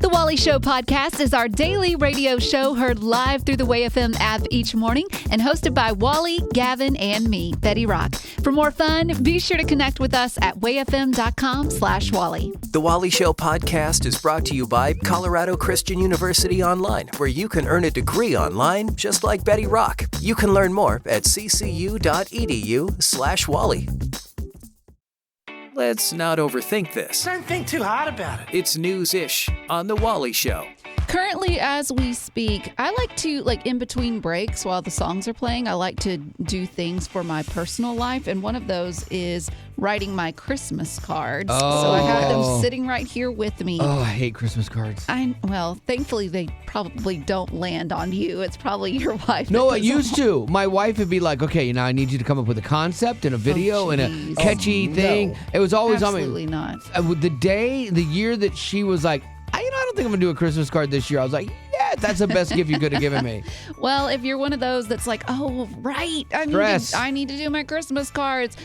The Wally Show podcast is our daily radio show heard live through the WayFM app each morning and hosted by Wally, Gavin, and me, Betty Rock. For more fun, be sure to connect with us at wayfm.com/Wally. The Wally Show podcast is brought to you by Colorado Christian University Online, where you can earn a degree online just like Betty Rock. You can learn more at ccu.edu/Wally. Let's not overthink this. Don't think too hard about it. It's news-ish on The Wally Show. Currently, as we speak, I like to, in between breaks while the songs are playing, I like to do things for my personal life. And one of those is writing my Christmas cards. Oh. So I have them sitting right here with me. Oh, I hate Christmas cards. Well, thankfully, they probably don't land on you. It's probably your wife. No, it used to. My wife would be like, okay, I need you to come up with a concept and a video and a catchy thing. No. It was always Absolutely on me. not. The year that she was like, I don't think I'm going to do a Christmas card this year. I was like, yeah, that's the best gift you could have given me. Well, if you're one of those that's like, oh, right, I need to do my Christmas cards.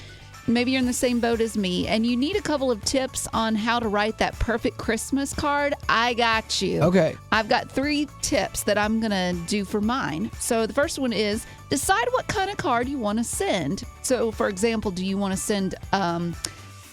Maybe you're in the same boat as me and you need a couple of tips on how to write that perfect Christmas card. I got you. Okay. I've got 3 tips that I'm going to do for mine. So the first one is decide what kind of card you want to send. So, for example, do you want to send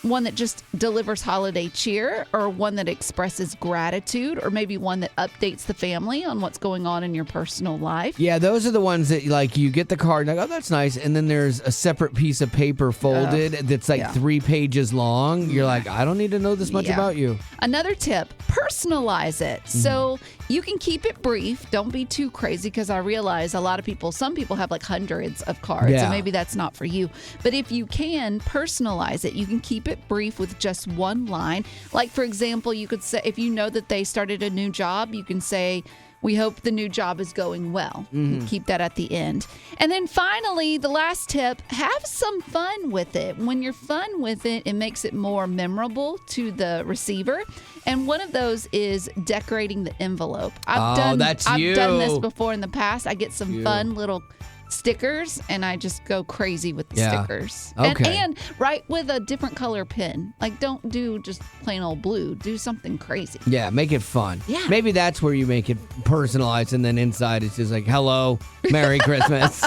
one that just delivers holiday cheer, or one that expresses gratitude, or maybe one that updates the family on what's going on in your personal life? Yeah, those are the ones that you get the card and oh, that's nice. And then there's a separate piece of paper folded that's 3 pages long. You're like, I don't need to know this much about you. Another tip, personalize it. So you can keep it brief. Don't be too crazy, because I realize some people have hundreds of cards, and maybe that's not for you. But if you can personalize it, you can keep it brief with just one line. Like, for example, you could say, if you know that they started a new job, you can say, we hope the new job is going well. Keep that at the end. And then finally, the last tip, have some fun with it. When you're fun with it, it makes it more memorable to the receiver. And one of those is decorating the envelope. I've done this before in the past. I get some fun little stickers and I just go crazy with the stickers. Okay. And write with a different color pen. Don't do just plain old blue. Do something crazy. Yeah, make it fun. Yeah. Maybe that's where you make it personalized, and then inside it's just like, hello, Merry Christmas.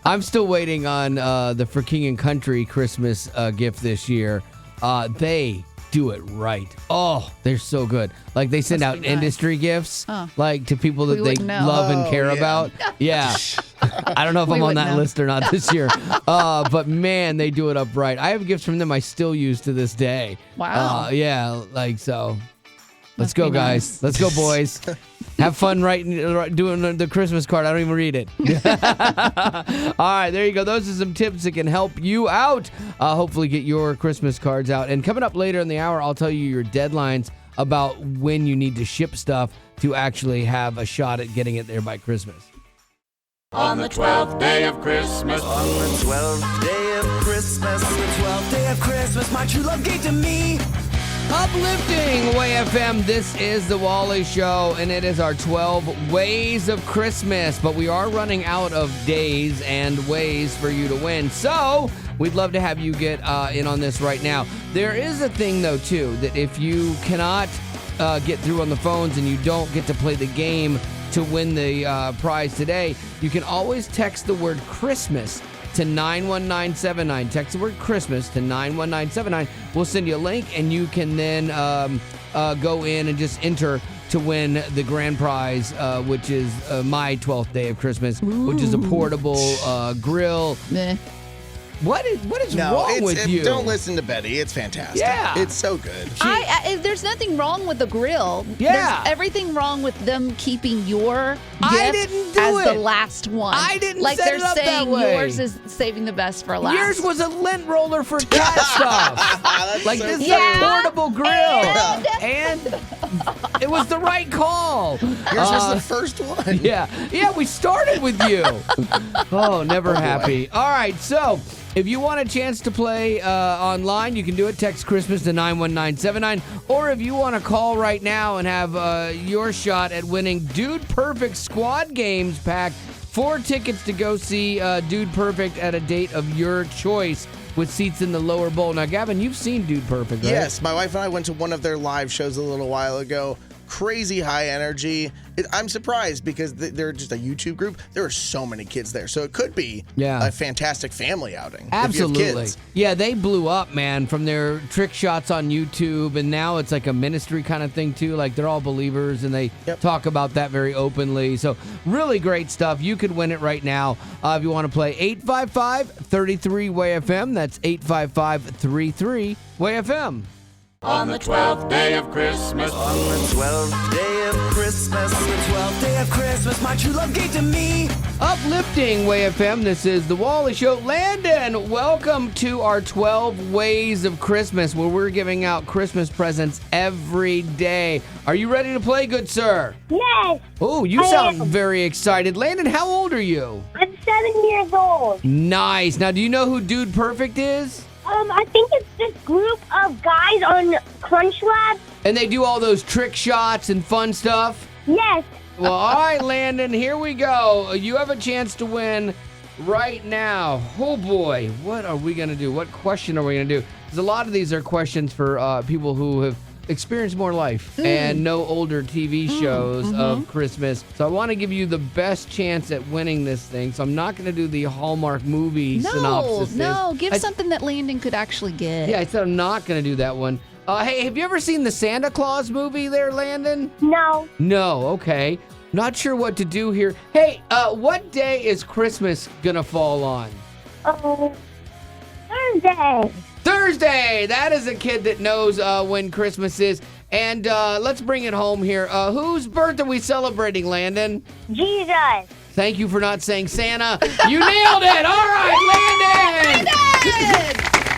I'm still waiting on the For King and Country Christmas gift this year. They do it right. Oh, they're so good. They send out industry gifts, to people that they love and care about. Yeah. I don't know if I'm on that list or not this year. But man, they do it up right. I have gifts from them I still use to this day. Wow. So let's go, guys. Let's go, boys. Have fun doing the Christmas card. I don't even read it. All right, there you go. Those are some tips that can help you out. Hopefully get your Christmas cards out. And coming up later in the hour, I'll tell you your deadlines about when you need to ship stuff to actually have a shot at getting it there by Christmas. On the 12th day of Christmas. On the 12th day of Christmas. On the 12th day of Christmas, my true love gave to me. Uplifting WayFM, this is The Wally Show, and it is our 12 ways of Christmas. But we are running out of days and ways for you to win. So we'd love to have you get in on this right now. There is a thing, though, too, that if you cannot get through on the phones and you don't get to play the game to win the prize today, you can always text the word Christmas to 91979. Text the word Christmas to 91979. We'll send you a link, and you can then go in and just enter to win the grand prize, which is my 12th day of Christmas, which is a portable grill. Meh. What is wrong with you? Don't listen to Betty. It's fantastic. Yeah. It's so good. There's nothing wrong with the grill. Yeah. There's everything wrong with them keeping your I gift didn't do as it. the last one. I didn't like set they're it up that saying way. yours is saving the best for last. Yours was a lint roller for cat stuff. This is a portable grill. And it was the right call. Yours was the first one. Yeah, we started with you. Oh, never happy. All right, so if you want a chance to play online, you can do it. Text Christmas to 91979. Or if you want to call right now and have your shot at winning Dude Perfect Squad Games pack, 4 tickets to go see Dude Perfect at a date of your choice with seats in the lower bowl. Now, Gavin, you've seen Dude Perfect, right? Yes, my wife and I went to one of their live shows a little while ago. crazy high energy. I'm surprised because they're just a YouTube group. There are so many kids there. So it could be a fantastic family outing. Absolutely. If you have kids. Yeah, they blew up, man, from their trick shots on YouTube, and now it's like a ministry kind of thing, too. Like, they're all believers, and they talk about that very openly. So, really great stuff. You could win it right now if you want to play 855-33-WAY-FM. That's 855-33-WAY-FM. On the 12th day of Christmas. On the 12th day of Christmas. On the 12th day of Christmas, my true love gave to me. Uplifting Way FM. This is The Wally Show. Landon, welcome to our 12 Ways of Christmas, where we're giving out Christmas presents every day. Are you ready to play, good sir? Yes. Oh, you sound very excited. Landon, how old are you? I'm 7 years old. Nice. Now, do you know who Dude Perfect is? I think it's this group of guys on Crunch Lab. And they do all those trick shots and fun stuff? Yes. Well, all right, Landon, here we go. You have a chance to win right now. Oh, boy. What are we going to do? What question are we going to do? Because a lot of these are questions for people who have experienced more life and know older TV shows of Christmas. So I want to give you the best chance at winning this thing. So I'm not going to do the Hallmark movie synopsis. No, give something that Landon could actually get. Yeah, I said I'm not going to do that one. Hey, have you ever seen the Santa Claus movie there, Landon? No. No, okay. Not sure what to do here. Hey, what day is Christmas going to fall on? Thursday. Thursday! That is a kid that knows when Christmas is. And let's bring it home here. Whose birth are we celebrating, Landon? Jesus. Thank you for not saying Santa. You nailed it! All right, Landon!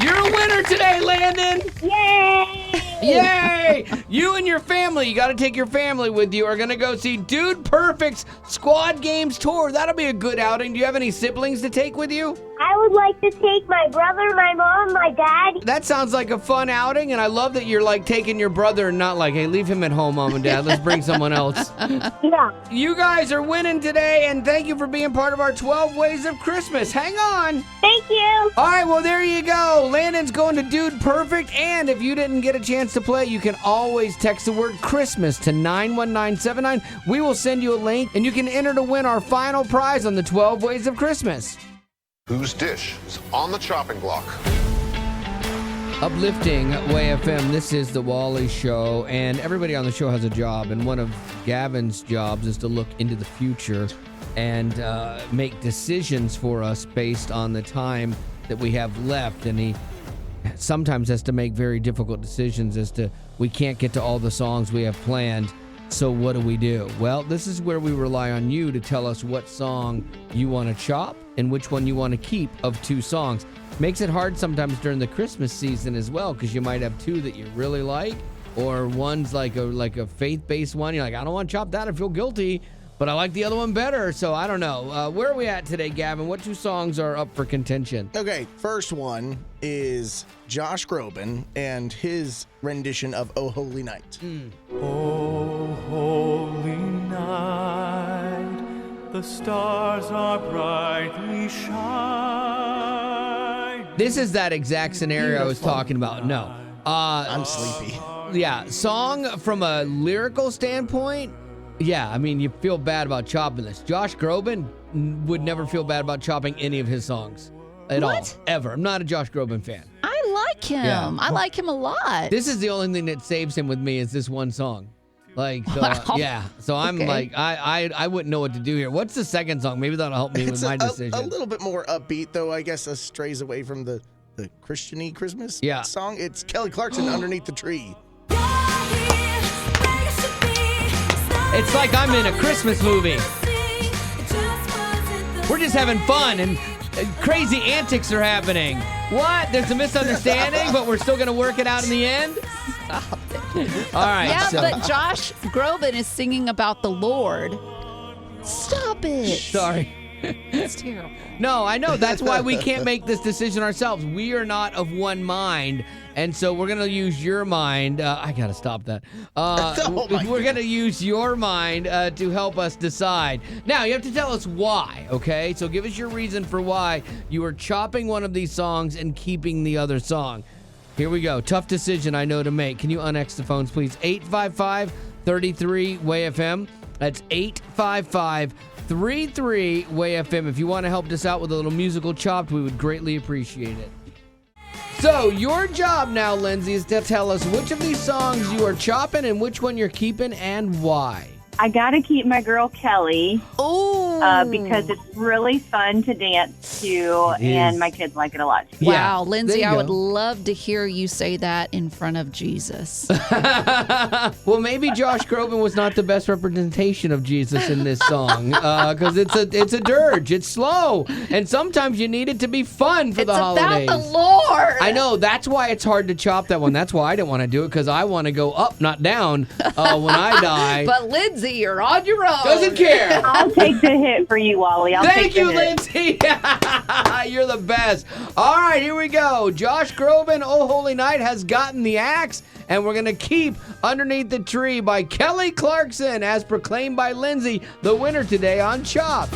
You're a winner today, Landon! Yay! Yay! You and your family, you got to take your family with you, are going to go see Dude Perfect's Squad Games Tour. That'll be a good outing. Do you have any siblings to take with you? I would like to take my brother, my mom, my dad. That sounds like a fun outing, and I love that you're like taking your brother and not like, hey, leave him at home, Mom and Dad. Let's bring someone else. Yeah. You guys are winning today, and thank you for being part of our 12 Ways of Christmas. Hang on. Thank you. All right, well, there you go. Landon's going to Dude Perfect, and if you didn't get a chance to play, you can always text the word Christmas to 91979. We will send you a link, and you can enter to win our final prize on the 12 Ways of Christmas. Whose dish is on the chopping block? Uplifting Way FM, this is The Wally Show, and everybody on the show has a job, and one of Gavin's jobs is to look into the future and make decisions for us based on the time that we have left, and he sometimes has to make very difficult decisions as to we can't get to all the songs we have planned. So what do we do? Well, this is where we rely on you to tell us what song you want to chop and which one you want to keep of two songs. Makes it hard sometimes during the Christmas season as well, because you might have two that you really like, or one's like a faith-based one. You're like, I don't want to chop that. I feel guilty, but I like the other one better. So I don't know. Where are we at today, Gavin? What two songs are up for contention? Okay, first one is Josh Groban and his rendition of Oh Holy Night. Oh, holy night, the stars are brightly shining. This is that exact scenario I was talking about. No. I'm sleepy. Yeah, song from a lyrical standpoint, yeah, I mean, you feel bad about chopping this. Josh Groban would never feel bad about chopping any of his songs at all, ever. I'm not a Josh Groban fan. I like him. Yeah. I like him a lot. This is the only thing that saves him with me is this one song. Like, so, Wow. yeah. So I'm like, I wouldn't know what to do here. What's the second song? Maybe that'll help me with my decision. A little bit more upbeat, though, I guess, strays away from the Christian-y Christmas song. It's Kelly Clarkson, Underneath the Tree. It's like I'm in a Christmas movie. We're just having fun and crazy antics are happening. What? There's a misunderstanding, but we're still going to work it out in the end? Stop it. All right. Yeah, but Josh Groban is singing about the Lord. Stop it. Sorry. It's terrible. No, I know. That's why we can't make this decision ourselves. We are not of one mind. And so we're going to use your mind. I got to stop that. We're going to use your mind to help us decide. Now, you have to tell us why, okay? So give us your reason for why you are chopping one of these songs and keeping the other song. Here we go. Tough decision, I know, to make. Can you unex the phones, please? 855-33-WAY-FM. That's 855-33-WAY-FM. If you want to help us out with a little musical chopped, we would greatly appreciate it. So, your job now, Lindsay, is to tell us which of these songs you are chopping and which one you're keeping and why. I got to keep my girl Kelly. Because it's really fun to dance to, and my kids like it a lot. Wow, yeah, Lindsay, I would love to hear you say that in front of Jesus. Well, maybe Josh Groban was not the best representation of Jesus in this song, because it's a dirge. It's slow, and sometimes you need it to be fun for the holidays. It's about the Lord. I know. That's why it's hard to chop that one. That's why I didn't want to do it, because I want to go up, not down, when I die. But Lindsay, you're on your own. Doesn't care. I'll take the hit for you, Wally. Thank you, Lindsay. You're the best. All right, here we go. Josh Groban, Oh Holy Night, has gotten the axe, and we're going to keep Underneath the Tree by Kelly Clarkson, as proclaimed by Lindsay, the winner today on Chop.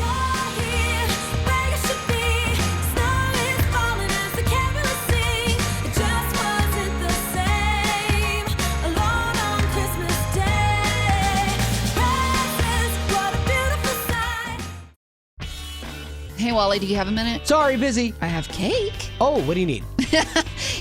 Hey, Wally, do you have a minute? Sorry, busy. I have cake. Oh, what do you need?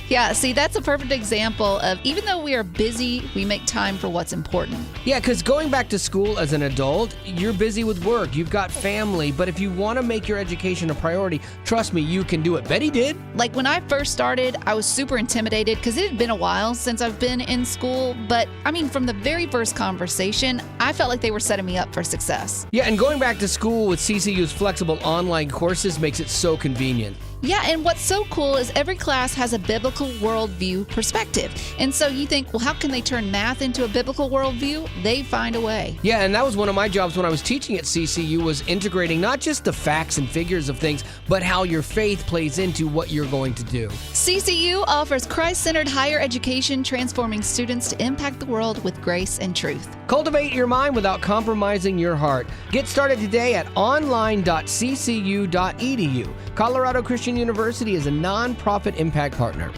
Yeah, see, that's a perfect example of even though we are busy, we make time for what's important. Yeah, because going back to school as an adult, you're busy with work, you've got family, but if you want to make your education a priority, trust me, you can do it. Betty did. Like when I first started, I was super intimidated because it had been a while since I've been in school, but I mean, from the very first conversation, I felt like they were setting me up for success. Yeah, and going back to school with CCU's flexible online courses makes it so convenient. Yeah, and what's so cool is every class has a biblical worldview perspective. And so you think, well, how can they turn math into a biblical worldview? They find a way. Yeah, and that was one of my jobs when I was teaching at CCU, was integrating not just the facts and figures of things, but how your faith plays into what you're going to do. CCU offers Christ-centered higher education, transforming students to impact the world with grace and truth. Cultivate your mind without compromising your heart. Get started today at online.ccu.edu. Colorado Christian University is a non-profit impact partner.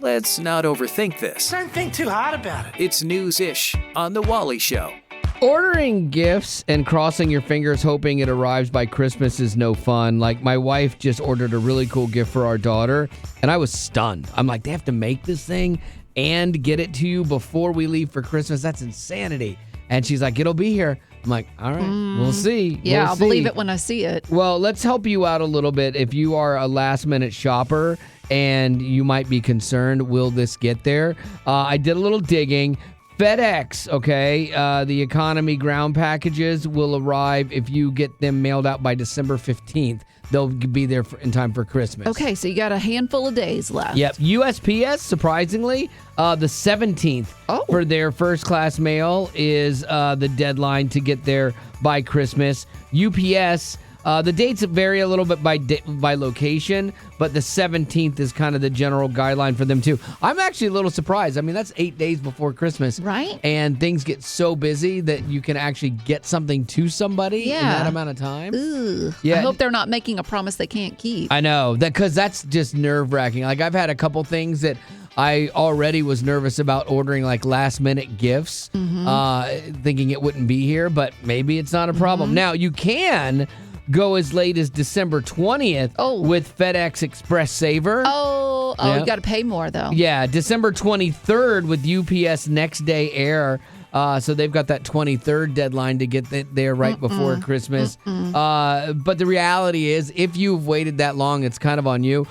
Let's not overthink this. Don't think too hard about it. It's news-ish on The Wally Show. Ordering gifts and crossing your fingers hoping it arrives by Christmas is no fun. Like, my wife just ordered a really cool gift for our daughter, and I was stunned. I'm like, they have to make this thing and get it to you before we leave for Christmas? That's insanity. And she's like, it'll be here. I'm like, all right, we'll see. Yeah, I'll I'll believe it when I see it. Well, let's help you out a little bit. If you are a last-minute shopper and you might be concerned, will this get there? I did a little digging. FedEx, okay, the economy ground packages will arrive if you get them mailed out by December 15th. They'll be there in time for Christmas. Okay, so you got a handful of days left. Yep. USPS, surprisingly, the 17th for their first-class mail is the deadline to get there by Christmas. UPS, the dates vary a little bit by location, but the 17th is kind of the general guideline for them, too. I'm actually a little surprised. I mean, that's 8 days before Christmas. Right. And things get so busy that you can actually get something to somebody in that amount of time. Ooh. Yeah. I hope they're not making a promise they can't keep. I know, because that's just nerve-wracking. Like, I've had a couple things that I already was nervous about ordering, like, last-minute gifts, thinking it wouldn't be here, but maybe it's not a problem. Now, you can go as late as December 20th with FedEx Express Saver. You got to pay more, though. Yeah, December 23rd with UPS Next Day Air. So they've got that 23rd deadline to get there right before Christmas. But the reality is, if you've waited that long, it's kind of on you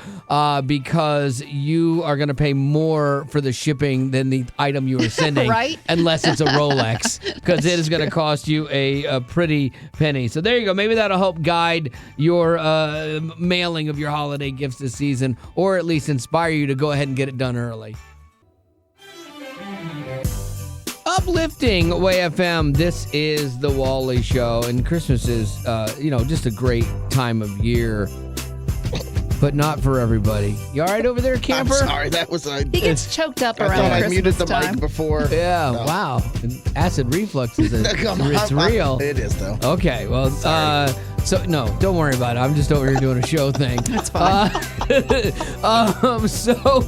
because you are going to pay more for the shipping than the item you are sending. Right? Unless it's a Rolex, because it is going to cost you a pretty penny. So there you go. Maybe that'll help guide your mailing of your holiday gifts this season, or at least inspire you to go ahead and get it done early. Uplifting Way FM. This is the Wally Show, and Christmas is, just a great time of year, but not for everybody. You all right over there, camper? I'm sorry, that was a. He gets choked up I around thought I Christmas muted the time. mic before. Yeah, No. wow. And acid reflux is it's real. It is though. Okay, well, so no, don't worry about it. I'm just over here doing a show thing. That's fine. So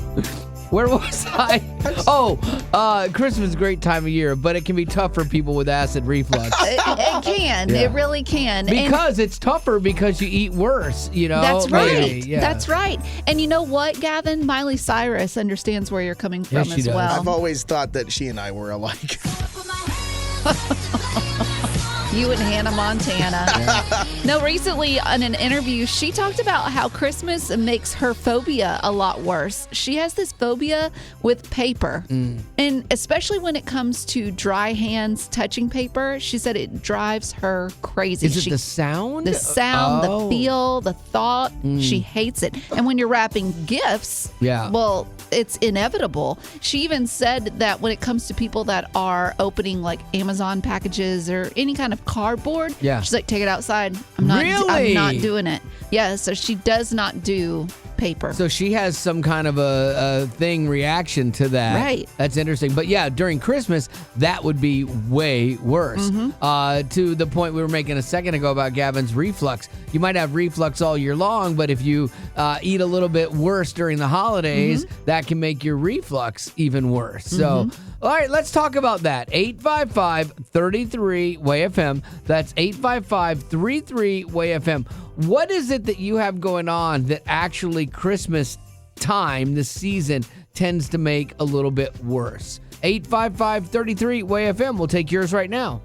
Where was I? Christmas is a great time of year, but it can be tough for people with acid reflux. It can. Yeah. It really can. Because it's tougher because you eat worse, you know? That's right. Yeah. That's right. And you know what, Gavin? Miley Cyrus understands where you're coming from as well. I've always thought that she and I were alike. You and Hannah Montana. Yeah. No, recently in an interview, she talked about how Christmas makes her phobia a lot worse. She has this phobia with paper. And especially when it comes to dry hands touching paper, she said it drives her crazy. Is it the sound? The sound, the feel, the thought. She hates it. And when you're wrapping gifts, well, it's inevitable. She even said that when it comes to people that are opening like Amazon packages or any kind of cardboard, she's like, take it outside. I'm not doing it. Yeah, so she does not do paper. So she has some kind of a reaction to that. Right. That's interesting. But yeah, during Christmas, that would be way worse. To the point we were making a second ago about Gavin's reflux. You might have reflux all year long, but if you eat a little bit worse during the holidays, that can make your reflux even worse. So, all right, let's talk about that. 855-33-WAY-FM. That's 855-33-WAY-FM. What is it that you have going on that actually Christmas time, this season, tends to make a little bit worse? 855-33-WAY-FM. We'll take yours right now.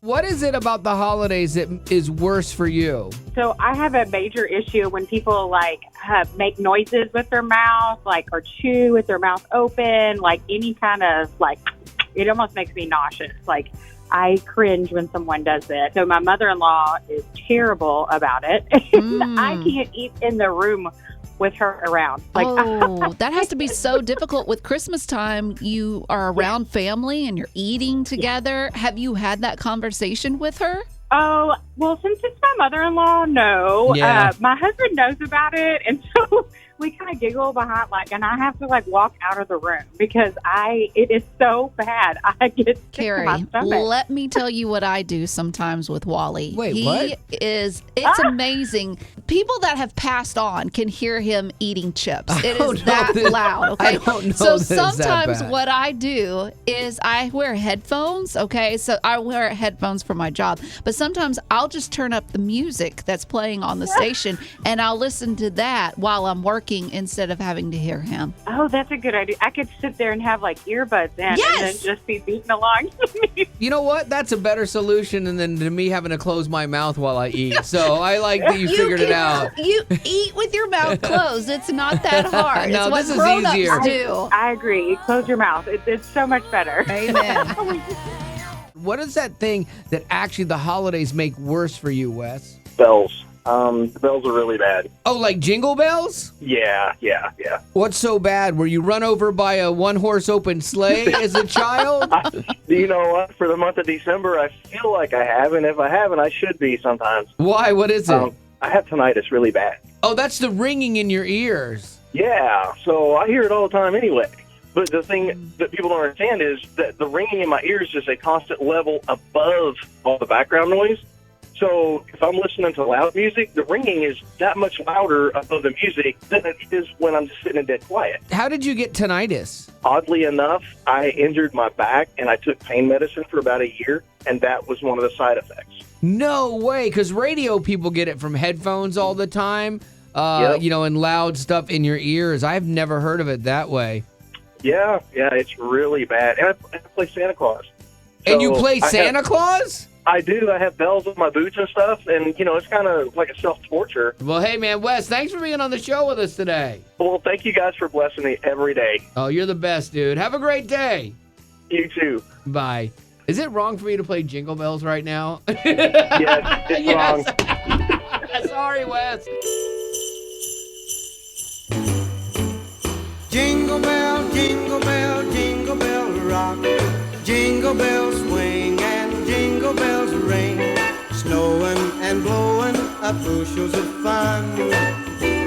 What is it about the holidays that is worse for you? So I have a major issue when people like make noises with their mouth, like, or chew with their mouth open, like any kind of like, it almost makes me nauseous. Like I cringe when someone does it. So my mother-in-law is terrible about it. I can't eat in the room with her around. Like, that has to be so difficult with Christmas time. You are around family and you're eating together. Have you had that conversation with her? Oh, well, since it's my mother-in-law, no. Yeah. My husband knows about it, and so we kind of giggle behind, like, and I have to, like, walk out of the room because it is so bad. I get sick Carrie, to my stomach. let me tell you what I do sometimes with Wally. Wait, what? It's amazing. People that have passed on can hear him eating chips. It is that loud, okay? I don't know so that it's that sometimes bad. what I do is I wear headphones, okay? So I wear headphones for my job. But sometimes I'll just turn up the music that's playing on the station and I'll listen to that while I'm working instead of having to hear him. Oh, that's a good idea. I could sit there and have, like, earbuds in and then just be beating along to me. You know what? That's a better solution than to me having to close my mouth while I eat. So I like that you figured it out. You eat with your mouth closed. It's not that hard. No, it's what this is grown-ups easier. do. I agree. Close your mouth. It's so much better. Amen. What is that thing that actually the holidays make worse for you, Wes? Bells. The bells are really bad. Oh, like jingle bells? Yeah. What's so bad? Were you run over by a one-horse open sleigh as a child? You know what? For the month of December, I feel like I have, and if I haven't, I should be sometimes. Why? What is it? I have tinnitus really bad. Oh, that's the ringing in your ears. Yeah, so I hear it all the time anyway. But the thing that people don't understand is that the ringing in my ears is a constant level above all the background noise. So if I'm listening to loud music, the ringing is that much louder above the music than it is when I'm just sitting dead quiet. How did you get tinnitus? Oddly enough, I injured my back and I took pain medicine for about a year, and that was one of the side effects. No way, because radio people get it from headphones all the time, you know, and loud stuff in your ears. I've never heard of it that way. Yeah, it's really bad. And I play Santa Claus. And you play Santa Claus? I do. I have bells on my boots and stuff, and, you know, it's kind of like a self-torture. Well, hey, man, Wes, thanks for being on the show with us today. Well, thank you guys for blessing me every day. Oh, you're the best, dude. Have a great day. You too. Bye. Is it wrong for me to play Jingle Bells right now? Yes, it's wrong. Sorry, Wes. Jingle bell, jingle bell, jingle bell rock. Jingle bells swing and jingle bells ring. Snowing and blowing up bushels of fun.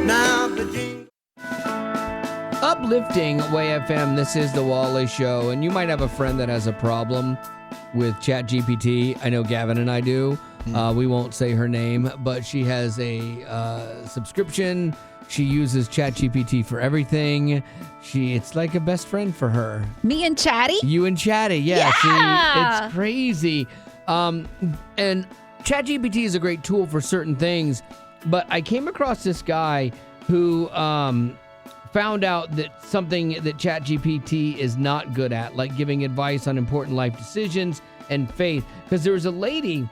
Now the jingle. Uplifting Way FM, this is the Wally Show, and you might have a friend that has a problem with ChatGPT. I know Gavin and I do. We won't say her name, but she has a subscription She uses ChatGPT for everything. It's like a best friend for her. Me and Chatty? You and Chatty, yeah. Yeah! It's crazy. And ChatGPT is a great tool for certain things, but I came across this guy who found out that something that ChatGPT is not good at, like giving advice on important life decisions and faith. Because there was a lady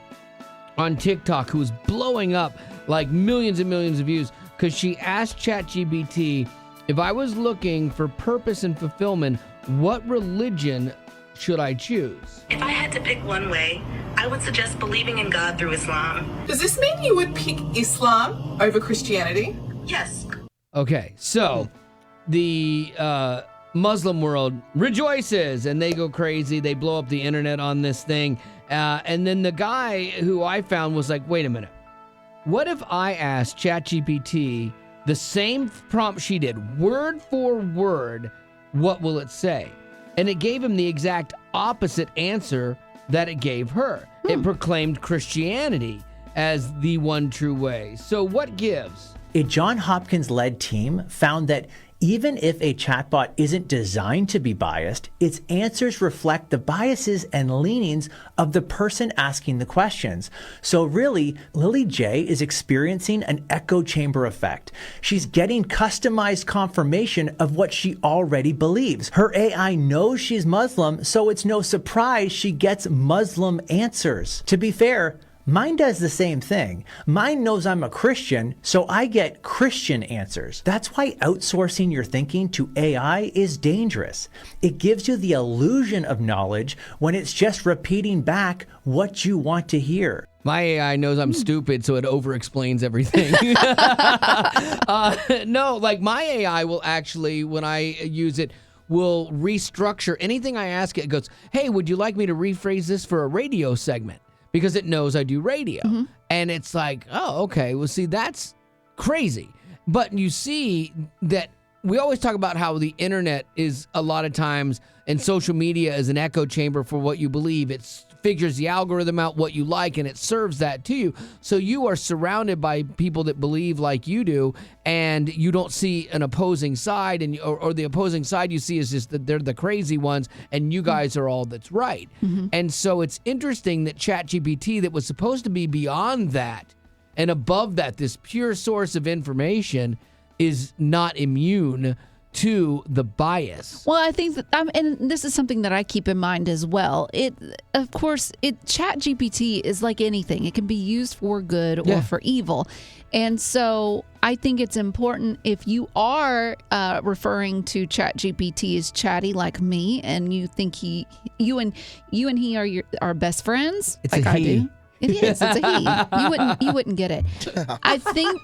on TikTok who was blowing up like millions and millions of views because she asked ChatGPT, if I was looking for purpose and fulfillment, what religion should I choose? If I had to pick one way, I would suggest believing in God through Islam. Does this mean you would pick Islam over Christianity? Yes. Okay, so the Muslim world rejoices and they go crazy. They blow up the internet on this thing. And then the guy who I found was like, wait a minute. What if I asked ChatGPT the same prompt she did, word for word, what will it say? And it gave him the exact opposite answer that it gave her. It proclaimed Christianity as the one true way. So what gives? A Johns Hopkins-led team found that even if a chatbot isn't designed to be biased, its answers reflect the biases and leanings of the person asking the questions. So really, Lily J is experiencing an echo chamber effect. She's getting customized confirmation of what she already believes. Her AI knows she's Muslim, so it's no surprise she gets Muslim answers. To be fair, mine does the same thing. Mine knows I'm a Christian, so I get Christian answers. That's why outsourcing your thinking to AI is dangerous. It gives you the illusion of knowledge when it's just repeating back what you want to hear. My AI knows I'm stupid, so it over-explains everything. No, like my AI will actually, when I use it, will restructure anything I ask it. It goes, hey, would you like me to rephrase this for a radio segment? Because it knows I do radio. And it's like, oh, okay. Well, see, that's crazy. But you see that we always talk about how the internet is a lot of times, and social media is an echo chamber for what you believe. It figures the algorithm out, what you like, and it serves that to you. So you are surrounded by people that believe like you do, and you don't see an opposing side, and or the opposing side you see is just that they're the crazy ones, and you guys are all that's right. And so it's interesting that ChatGPT, that was supposed to be beyond that and above that, this pure source of information, is not immune to the bias. Well, I think that, and this is something that I keep in mind as well. Of course, ChatGPT is like anything. It can be used for good or for evil. And so I think it's important, if you are referring to ChatGPT as chatty like me, and you think you and he are best friends, it's like a I he. do. It is. It's a he. You wouldn't get it. I think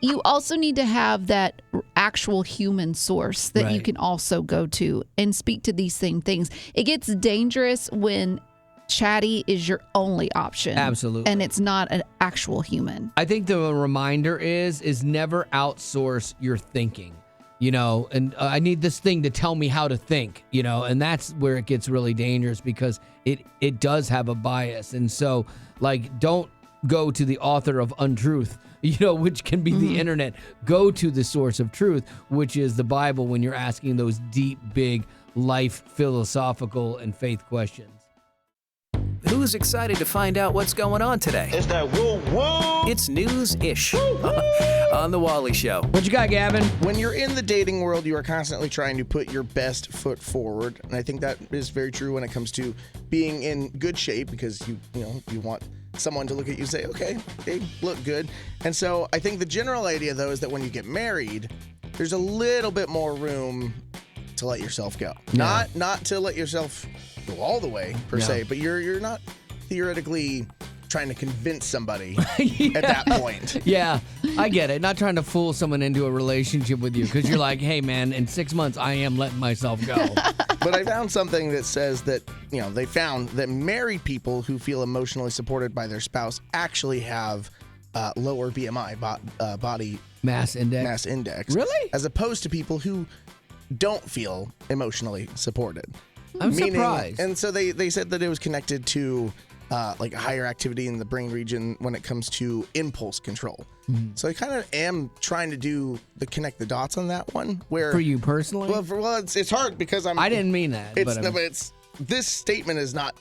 you also need to have that actual human source that you can also go to and speak to these same things. It gets dangerous when chatty is your only option. Absolutely. And it's not an actual human. I think the reminder is never outsource your thinking. And I need this thing to tell me how to think, and that's where it gets really dangerous, because it does have a bias. And so, don't go to the author of untruth, which can be the internet. Go to the source of truth, which is the Bible, when you're asking those deep, big life, philosophical, and faith questions. Who's excited to find out what's going on today? It's that woo-woo. It's news-ish on The Wally Show. What you got, Gavin? When you're in the dating world, you are constantly trying to put your best foot forward. And I think that is very true when it comes to being in good shape, because you want someone to look at you and say, okay, they look good. And so I think the general idea, though, is that when you get married, there's a little bit more room to let yourself go. Yeah. Not to let yourself go all the way per se, but you're not theoretically trying to convince somebody at that point. Yeah, I get it. Not trying to fool someone into a relationship with you, because you're like, hey man, in 6 months I am letting myself go. But I found something that says that, they found that married people who feel emotionally supported by their spouse actually have lower BMI, body mass index. Really? As opposed to people who don't feel emotionally supported. I'm surprised. And so they said that it was connected to like higher activity in the brain region when it comes to impulse control. So I kind of am trying to connect the dots on that one. Where For you personally? Well, it's hard because I didn't mean that. But this statement is not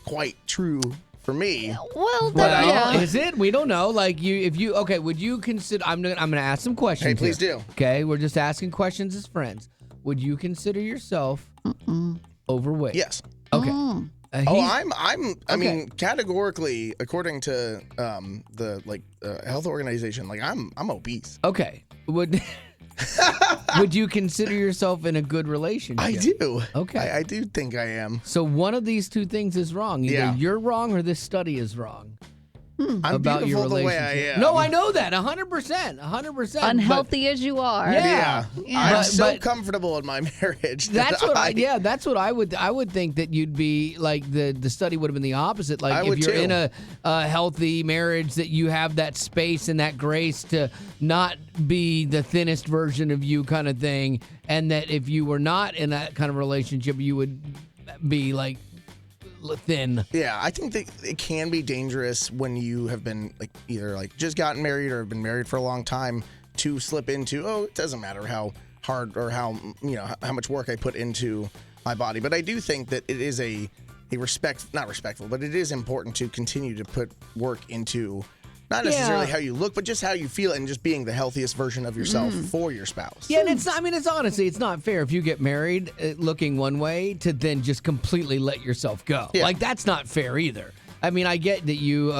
quite true for me. Well, is it? We don't know. Like would you consider? I'm gonna ask some questions. Hey, please here. do. Okay, we're just asking questions as friends. Would you consider yourself overweight? Yes. Okay. I mean, categorically, according to the health organization, like I'm obese. Okay. Would you consider yourself in a good relationship? I do. Okay. I do think I am. So one of these two things is wrong. Either you're wrong or this study is wrong. I'm about your beautiful the way relationship. I am. No, I know that 100%. Unhealthy as you are. Yeah. I'm But- so but- comfortable in my marriage. That's what I would think that you'd be like the study would have been the opposite. Like I if would you're too. in a healthy marriage, that you have that space and that grace to not be the thinnest version of you kind of thing, and that if you were not in that kind of relationship, you would be like thin. Yeah, I think that it can be dangerous when you have been like either like just gotten married or have been married for a long time to slip into, it doesn't matter how hard or how much work I put into my body. But I do think that it is not respectful, but it is important to continue to put work into not necessarily how you look, but just how you feel and just being the healthiest version of yourself for your spouse. Yeah, and it's honestly, it's not fair if you get married looking one way to then just completely let yourself go. Yeah. Like, that's not fair either. I mean, I get that you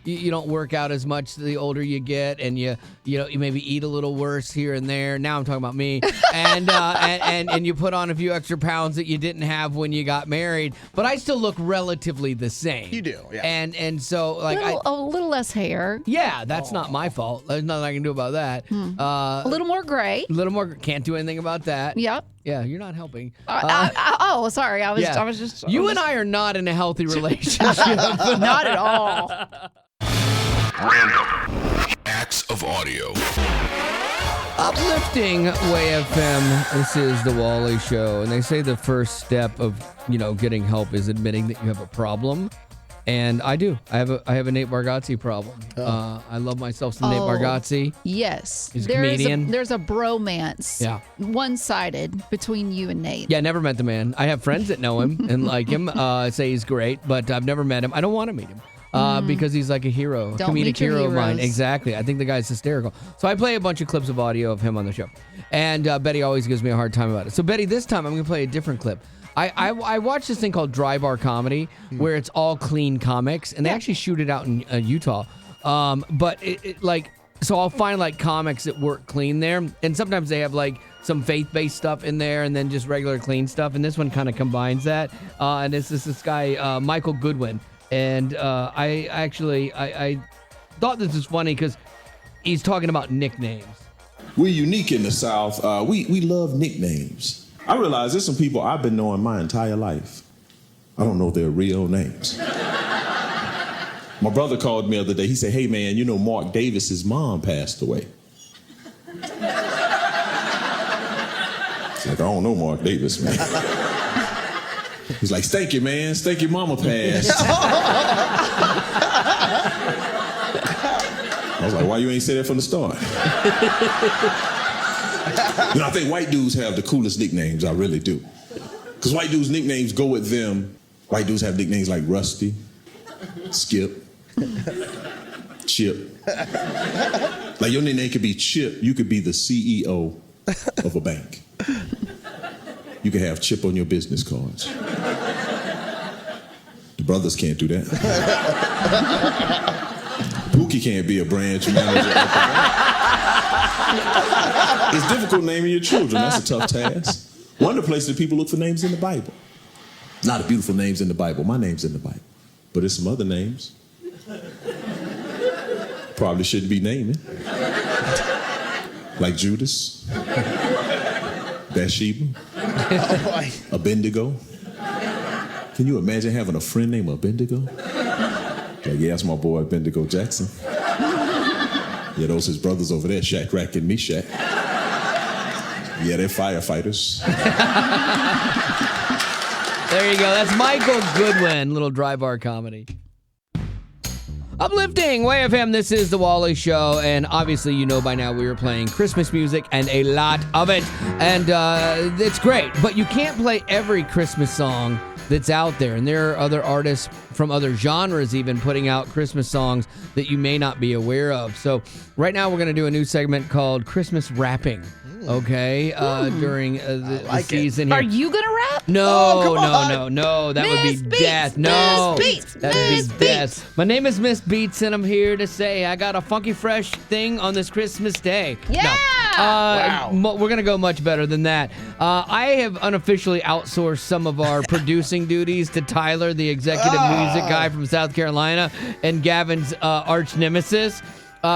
don't work out as much the older you get, and you maybe eat a little worse here and there. Now I'm talking about me, and you put on a few extra pounds that you didn't have when you got married. But I still look relatively the same. You do, yeah. And so like a little less hair. Yeah, that's not my fault. There's nothing I can do about that. A little more gray. A little more. Can't do anything about that. Yep. Yeah, you're not helping. Sorry. I was just. You and I are not in a healthy relationship. Not at all. Random acts of audio. Uplifting Way FM. This is the Wally Show, and they say the first step of getting help is admitting that you have a problem. And I do. I have a Nate Bargatze problem. I love myself some Nate Bargatze. Yes. He's a comedian. There's a bromance. Yeah. One-sided between you and Nate. Yeah, never met the man. I have friends that know him and like him, say he's great, but I've never met him. I don't want to meet him. Because he's like a hero, Don't comedic meet your hero of mine. heroes. Exactly. I think the guy's hysterical. So I play a bunch of clips of audio of him on the show. And Betty always gives me a hard time about it. So Betty, this time I'm going to play a different clip. I watched this thing called Dry Bar Comedy, where it's all clean comics, and they actually shoot it out in Utah. But so I'll find like comics that work clean there, and sometimes they have like some faith-based stuff in there, and then just regular clean stuff. And this one kind of combines that. And it's this guy Michael Goodwin, and I thought this was funny because he's talking about nicknames. We're unique in the South. We love nicknames. I realize there's some people I've been knowing my entire life. I don't know their real names. My brother called me the other day. He said, "Hey, man, Mark Davis's mom passed away." It's like, I don't know Mark Davis, man. He's like, "Thank you, man. Thank you, mama passed." I was like, "Why you ain't say that from the start?" I think white dudes have the coolest nicknames. I really do. Because white dudes' nicknames go with them. White dudes have nicknames like Rusty, Skip, Chip. Like your nickname could be Chip. You could be the CEO of a bank. You could have Chip on your business cards. The brothers can't do that. Pookie can't be a branch manager. It's difficult naming your children. That's a tough task. One of the places that people look for names in the Bible. Not the beautiful names in the Bible. My name's in the Bible. But there's some other names. Probably shouldn't be naming. Like Judas. Bathsheba. Abednego. Can you imagine having a friend named Abednego? Like, yeah, that's my boy Abednego Jackson. Yeah, those his brothers over there, Shadrach and Meshach. Yeah, they're firefighters. There you go. That's Michael Goodwin, little Dry Bar Comedy. Uplifting Way FM, this is The Wally Show, and obviously you know by now we are playing Christmas music and a lot of it, and it's great, but you can't play every Christmas song that's out there, and there are other artists from other genres even putting out Christmas songs that you may not be aware of. So right now we're going to do a new segment called Christmas Rapping. Okay, during the season here. Are you gonna rap? No. That would be death. No, that would be death. My name is Miss Beats, and I'm here to say I got a funky fresh thing on this Christmas day. Yeah. Wow. We're gonna go much better than that. I have unofficially outsourced some of our producing duties to Tyler, the executive music guy from South Carolina, and Gavin's arch nemesis.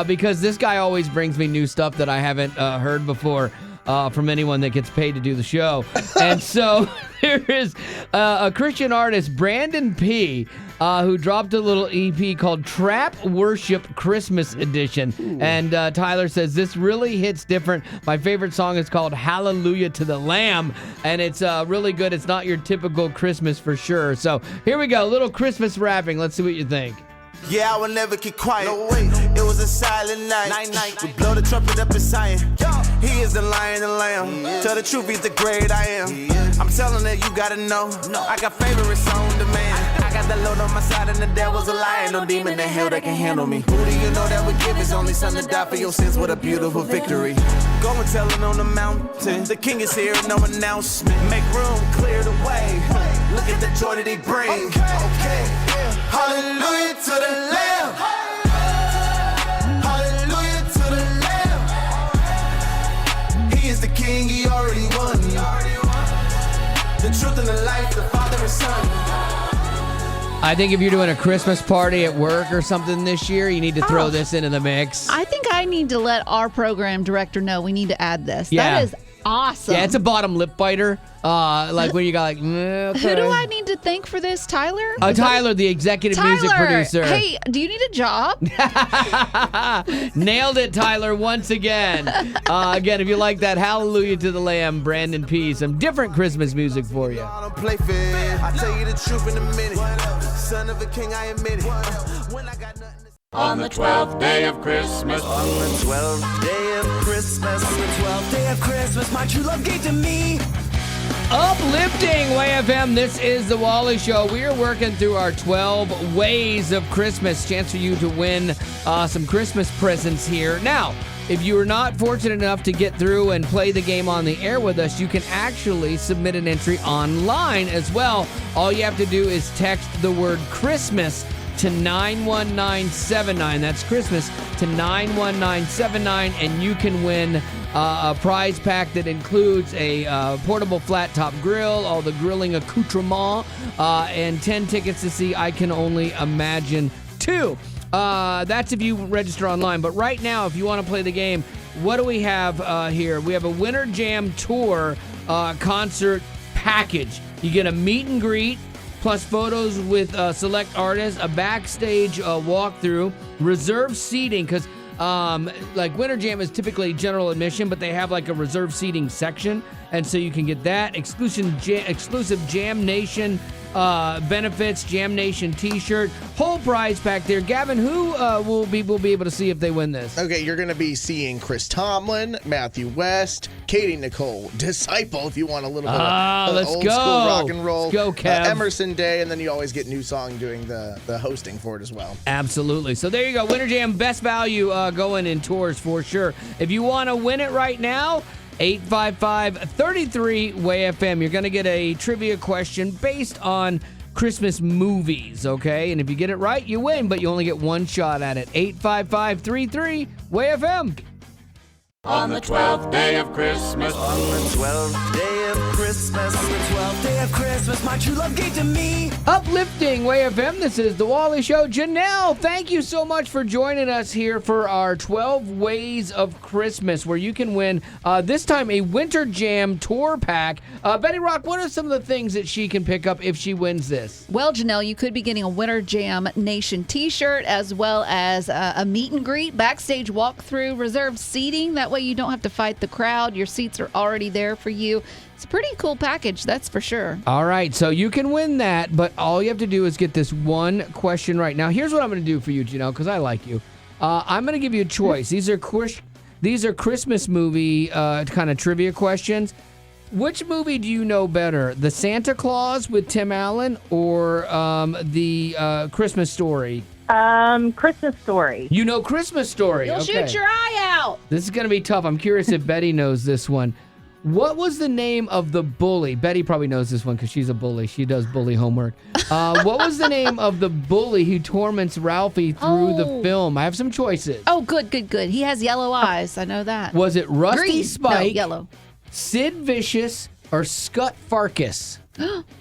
Because this guy always brings me new stuff that I haven't heard before from anyone that gets paid to do the show. And so there is a Christian artist, Brandon P., who dropped a little EP called Trap Worship Christmas Edition. Ooh. And Tyler says, this really hits different. My favorite song is called Hallelujah to the Lamb. And it's really good. It's not your typical Christmas for sure. So here we go. A little Christmas rapping. Let's see what you think. Yeah, I will never keep quiet. No way. It was a silent night. We blow the trumpet up in Zion. He is the lion and lamb. Tell the truth, he's the great I am. I'm telling that you gotta know. I got favorites on demand. I got the load on my side and the devil's a lion. No demon in hell that can handle me. Who do you know that would give his only son to die for your sins? What a beautiful victory. Go and tell it on the mountain. The king is here, no announcement. Make room, clear the way. Look at the joy that he brings. Okay. Hallelujah to the Lamb. Hallelujah to the Lamb. He is the king, he already won. The truth and the life, the Father and Son. I think if you're doing a Christmas party at work or something this year, you need to throw this into the mix. I think I need to let our program director know we need to add this. Yeah. That is awesome. Yeah, it's a bottom lip biter. Like when you got like, okay. Who do I need to thank for this, Tyler? Tyler, the executive music producer. Hey, do you need a job? Nailed it, Tyler, once again. Again, if you like that, Hallelujah to the Lamb, Brandon P. Some different Christmas music for you. I don't play fair. I tell you the truth in a minute. Son of a king, I admit it. When I got nothing. On the 12th day of Christmas. On the 12th day of Christmas. On the 12th day of Christmas, my true love gave to me. Uplifting Way FM, this is The Wally Show. We are working through our 12 ways of Christmas. Chance for you to win some Christmas presents here. Now, if you are not fortunate enough to get through and play the game on the air with us, you can actually submit an entry online as well. All you have to do is text the word Christmas to 91979. That's Christmas to 91979, and you can win a prize pack that includes a portable flat top grill, all the grilling accoutrement, and 10 tickets to see I Can Only Imagine 2. That's if you register online. But right now, if you want to play the game, what do we have here? We have a Winter Jam Tour concert package. You get a meet and greet, plus photos with select artists, a backstage walkthrough, reserved seating, because like Winter Jam is typically general admission, but they have like a reserved seating section, and so you can get that. Exclusive Jam Nation benefits, Jam Nation t-shirt, whole prize pack there. Gavin, who will be able to see if they win this? Okay, you're going to be seeing Chris Tomlin, Matthew West, Katie Nicole, Disciple, if you want a little bit of old school rock and roll. Let's go, Kev. Emerson Day, and then you always get New Song doing the hosting for it as well. Absolutely. So there you go. Winter Jam, best value going in tours for sure. If you want to win it right now, 855-33-WAY-FM. You're going to get a trivia question based on Christmas movies, okay? And if you get it right, you win, but you only get one shot at it. 855-33-WAY-FM. On the 12th day of Christmas. On the 12th day of Christmas. On the 12th day of Christmas, my true love gave to me. Uplifting Way FM, this is The Wally Show. Janelle, thank you so much for joining us here for our 12 Ways of Christmas, where you can win, this time, a Winter Jam Tour pack. Betty Rock, what are some of the things that she can pick up if she wins this? Well, Janelle, you could be getting a Winter Jam Nation t-shirt, as well as a meet and greet, backstage walkthrough, reserved seating. That way you don't have to fight the crowd. Your seats are already there for you. It's a pretty pretty cool package, that's for sure. All right, so you can win that, but all you have to do is get this one question right. Now, here's what I'm going to do for you, Janelle, because I like you. I'm going to give you a choice. These are Christmas movie kind of trivia questions. Which movie do you know better, The Santa Claus with Tim Allen or the Christmas Story? Christmas Story. You know Christmas Story. You'll shoot your eye out. This is going to be tough. I'm curious if Betty knows this one. What was the name of the bully? Betty probably knows this one because she's a bully. She does bully homework. What was the name of the bully who torments Ralphie through the film? I have some choices. Oh, good. He has yellow eyes. I know that. Was it Rusty Green. Spike, No, yellow. Sid Vicious, or Scut Farkus?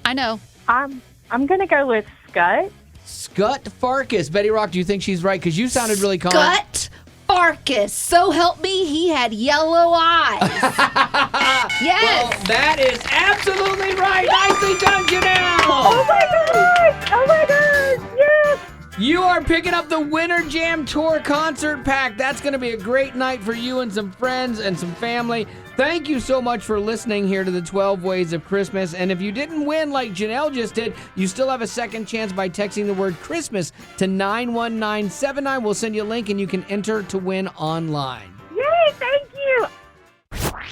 I know. I'm going to go with Scut. Scut Farkus. Betty Rock, do you think she's right? Because you sounded really calm. Scut Farkus. So help me, he had yellow eyes. Yes. Well, that is absolutely right. Nicely done, Janelle. Oh my gosh. Yes. You are picking up the Winter Jam Tour concert pack. That's going to be a great night for you and some friends and some family. Thank you so much for listening here to the 12 Ways of Christmas. And if you didn't win like Janelle just did, you still have a second chance by texting the word Christmas to 91979. We'll send you a link and you can enter to win online. Yay, thank you.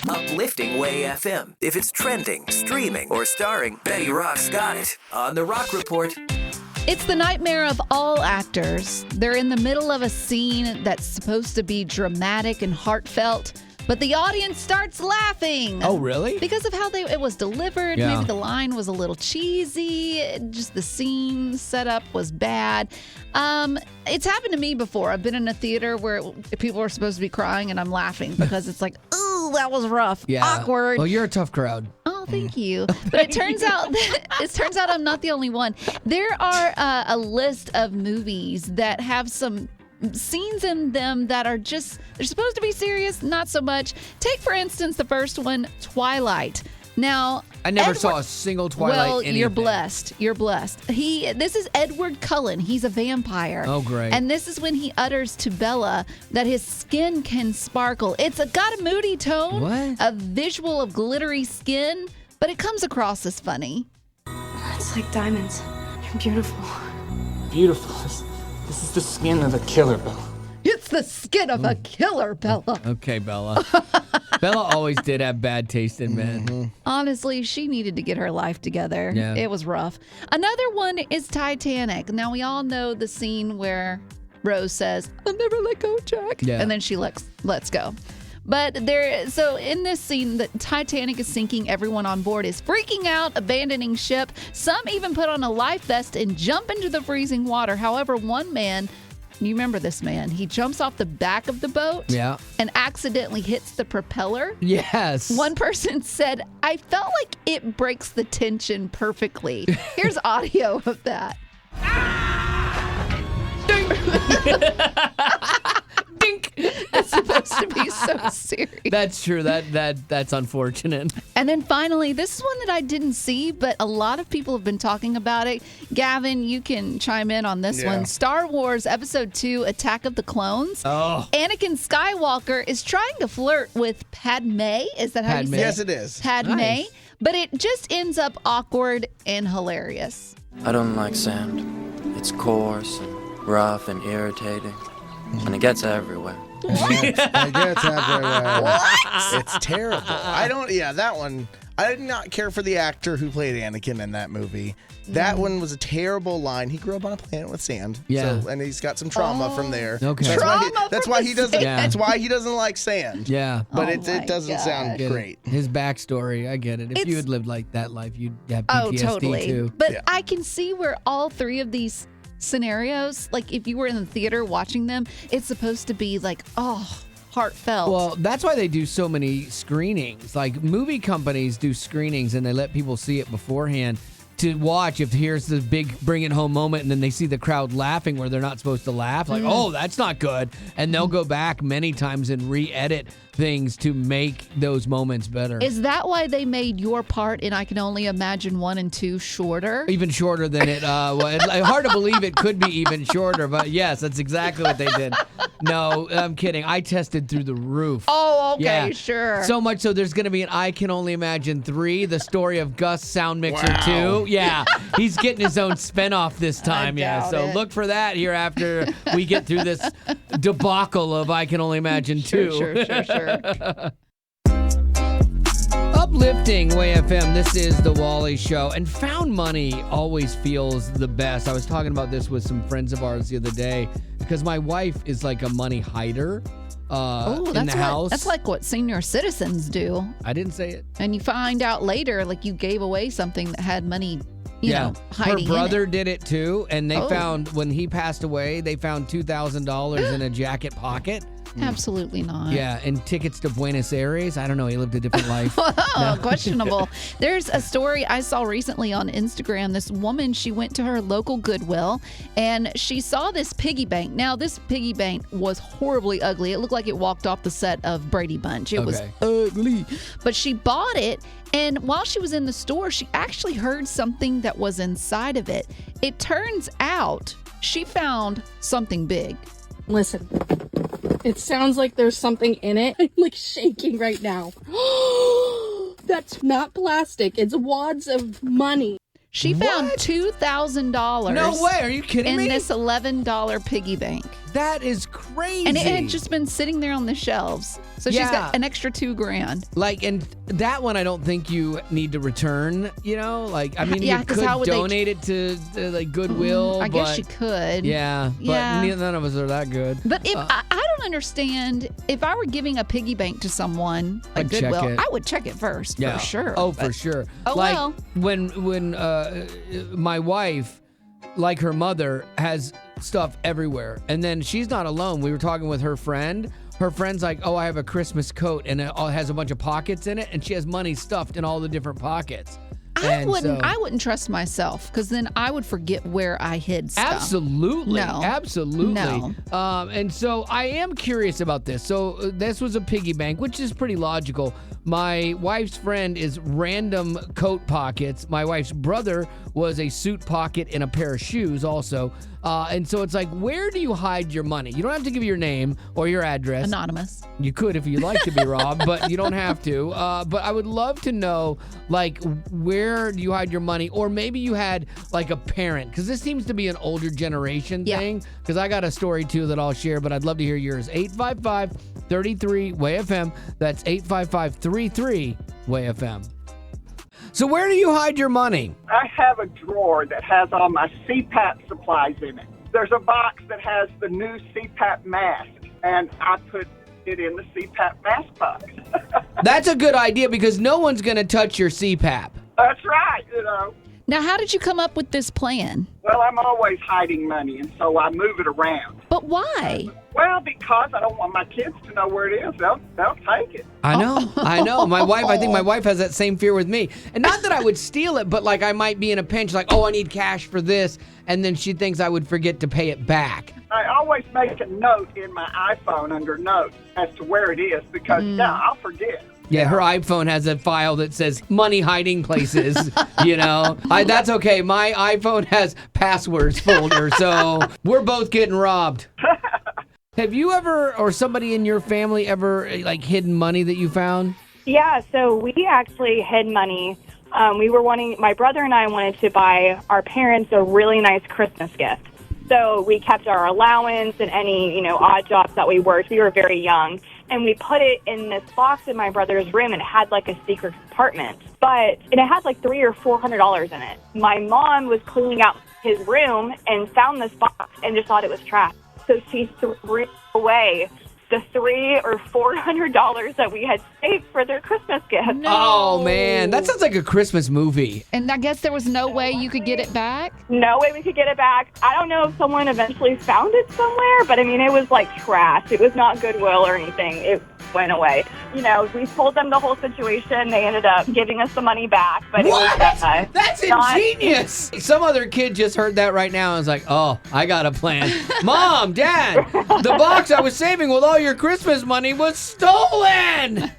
Uplifting Way FM. If it's trending, streaming, or starring, Betty Rock's got it on The Rock Report. It's the nightmare of all actors. They're in the middle of a scene that's supposed to be dramatic and heartfelt, but the audience starts laughing. Oh, really? Because of how it was delivered. Yeah. Maybe the line was a little cheesy. Just the scene setup was bad. It's happened to me before. I've been in a theater where people are supposed to be crying and I'm laughing because it's like, ooh, that was rough. Yeah. Awkward. Well, you're a tough crowd. Oh, thank you. But it turns out I'm not the only one. There are a list of movies that have some scenes in them that are they're supposed to be serious, not so much. Take, for instance, the first one, Twilight. Now, I never saw a single Twilight Well, anything. you're blessed. You're blessed. This is Edward Cullen. He's a vampire. Oh, great. And this is when he utters to Bella that his skin can sparkle. It's got a moody tone, What? a visual of glittery skin, but it comes across as funny. It's like diamonds. You're beautiful. Beautiful. This is the skin of a killer, Bella. It's the skin of a killer, Bella. Okay, Bella. Bella always did have bad taste in men. Honestly, she needed to get her life together. Yeah. It was rough. Another one is Titanic. Now, we all know the scene where Rose says, I'll never let go, Jack. Yeah. And then she lets go. But so in this scene, the Titanic is sinking. Everyone on board is freaking out, abandoning ship. Some even put on a life vest and jump into the freezing water. However, one man, you remember this man, he jumps off the back of the boat and accidentally hits the propeller. Yes. One person said, I felt like it breaks the tension perfectly. Here's audio of that. Dink. It's supposed to be so serious. That's true. That's unfortunate. And then finally, this is one that I didn't see, but a lot of people have been talking about it. Gavin, you can chime in on this one. Star Wars Episode 2, Attack of the Clones. Oh. Anakin Skywalker is trying to flirt with Padme. Is that how you say it? Yes, it is. Padme. Nice. But it just ends up awkward and hilarious. I don't like sand. It's coarse and rough and irritating. And it gets everywhere. It gets everywhere. What? It's terrible. That one. I did not care for the actor who played Anakin in that movie. That one was a terrible line. He grew up on a planet with sand. Yeah. And he's got some trauma from there. Okay. That's why he doesn't. That's why he doesn't like sand. Yeah. But it doesn't sound great. His backstory, I get it. If you had lived like that life, you'd have Oh, PTSD totally. too. But I can see where all three of these scenarios, like if you were in the theater watching them, it's supposed to be like, heartfelt. Well, that's why they do so many screenings. Like movie companies do screenings and they let people see it beforehand to watch if here's the big bring it home moment and then they see the crowd laughing where they're not supposed to laugh. Like, oh, that's not good. And they'll go back many times and re-edit things to make those moments better. Is that why they made your part in I Can Only Imagine 1 and 2 shorter? Even shorter than it. Hard to believe it could be even shorter, but yes, that's exactly what they did. No, I'm kidding. I tested through the roof. Oh, okay, yeah. sure. So much so there's going to be an I Can Only Imagine 3, the story of Gus Sound Mixer 2. Yeah, he's getting his own spinoff this time. So look for that here after we get through this debacle of I Can Only Imagine 2. Sure. Uplifting Way FM, this is The Wally Show, and found money always feels the best. I was talking about this with some friends of ours the other day because my wife is like a money hider in the house. That's like what senior citizens do. I didn't say it. And you find out later, like you gave away something that had money, you know, hiding her brother in it. did it too, and they found, when he passed away, they found $2,000 in a jacket pocket. Absolutely not. Yeah, and tickets to Buenos Aires. I don't know. He lived a different life. Questionable. There's a story I saw recently on Instagram. This woman, she went to her local Goodwill, and she saw this piggy bank. Now, this piggy bank was horribly ugly. It looked like it walked off the set of Brady Bunch. It was ugly. But she bought it, and while she was in the store, she actually heard something that was inside of it. It turns out she found something big. Listen, it sounds like there's something in it. I'm like shaking right now. That's not plastic. It's wads of money. She found $2,000. No way. Are you kidding me? In this $11 piggy bank. That is crazy. And it had just been sitting there on the shelves. So she's got an extra $2,000. Like, and that one I don't think you need to return, you know? Like, I mean, you could donate it to like Goodwill. I guess you could. Yeah, but none of us are that good. But if I don't understand, if I were giving a piggy bank to someone like I'd check Goodwill, it. I would check it first, for sure. Oh, for sure. Oh, like, well. When my wife, like her mother, has stuff everywhere. And then she's not alone. We were talking with her friend. Her friend's like, oh, I have a Christmas coat, and it all has a bunch of pockets in it, and she has money stuffed in all the different pockets. I wouldn't trust myself, because then I would forget where I hid stuff. Absolutely. No. Absolutely. No. And so I am curious about this. So this was a piggy bank, which is pretty logical. My wife's friend is random coat pockets. My wife's brother was a suit pocket and a pair of shoes also. And so it's like, where do you hide your money? You don't have to give your name or your address. Anonymous. You could if you'd like to be robbed, but you don't have to. But I would love to know, like, where do you hide your money? Or maybe you had, like, a parent. Because this seems to be an older generation thing. Because I got a story, too, that I'll share, but I'd love to hear yours. 855-33-WAY-FM. That's 855-33-WAY-FM. So where do you hide your money? I have a drawer that has all my CPAP supplies in it. There's a box that has the new CPAP mask, and I put it in the CPAP mask box. That's a good idea because no one's going to touch your CPAP. That's right, you know. Now, how did you come up with this plan? Well, I'm always hiding money, and so I move it around. But why? Well, because I don't want my kids to know where it is. They'll take it. I know. I think my wife has that same fear with me. And not that I would steal it, but like I might be in a pinch, like, oh, I need cash for this. And then she thinks I would forget to pay it back. I always make a note in my iPhone under notes as to where it is because, I'll forget. Yeah, her iPhone has a file that says money hiding places, you know. That's okay. My iPhone has passwords folder, so we're both getting robbed. Have you ever, or somebody in your family ever, like, hidden money that you found? Yeah, so we actually hid money. My brother and I wanted to buy our parents a really nice Christmas gift. So we kept our allowance and any, odd jobs that we worked. We were very young. And we put it in this box in my brother's room, and it had like a secret compartment. And it had like $300 or $400 in it. My mom was cleaning out his room and found this box and just thought it was trash. So she threw away the $300 or $400 that we had saved for their Christmas gift. No. Oh, man. That sounds like a Christmas movie. And I guess there was no way you could get it back? No way we could get it back. I don't know if someone eventually found it somewhere, but I mean, it was like trash. It was not Goodwill or anything. went away. You know, we told them the whole situation. They ended up giving us the money back. But What? It was, That's ingenious. Some other kid just heard that right now and is like, oh, I got a plan. Mom, Dad, the box I was saving with all your Christmas money was stolen.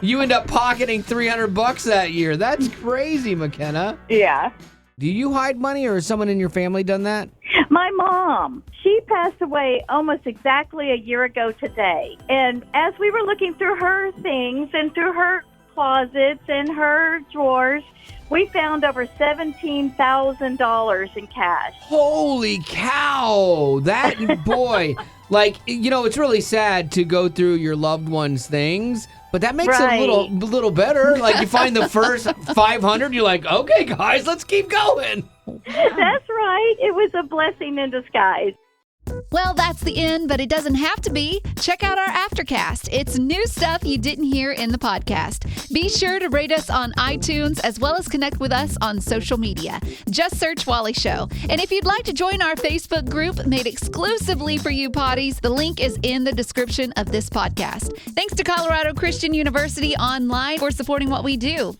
You end up pocketing $300 that year. That's crazy, McKenna. Yeah. Do you hide money, or has someone in your family done that? My mom, she passed away almost exactly a year ago today. And as we were looking through her things and through her closets and her drawers, we found over $17,000 in cash. Holy cow. That, boy, like, you know, it's really sad to go through your loved one's things, but that makes it a little better. Like, you find the first 500, you're like, okay, guys, let's keep going. That's right. It was a blessing in disguise. Well, that's the end, but it doesn't have to be. Check out our Aftercast. It's new stuff you didn't hear in the podcast. Be sure to rate us on iTunes as well as connect with us on social media. Just search Wally Show. And if you'd like to join our Facebook group made exclusively for you potties, the link is in the description of this podcast. Thanks to Colorado Christian University Online for supporting what we do.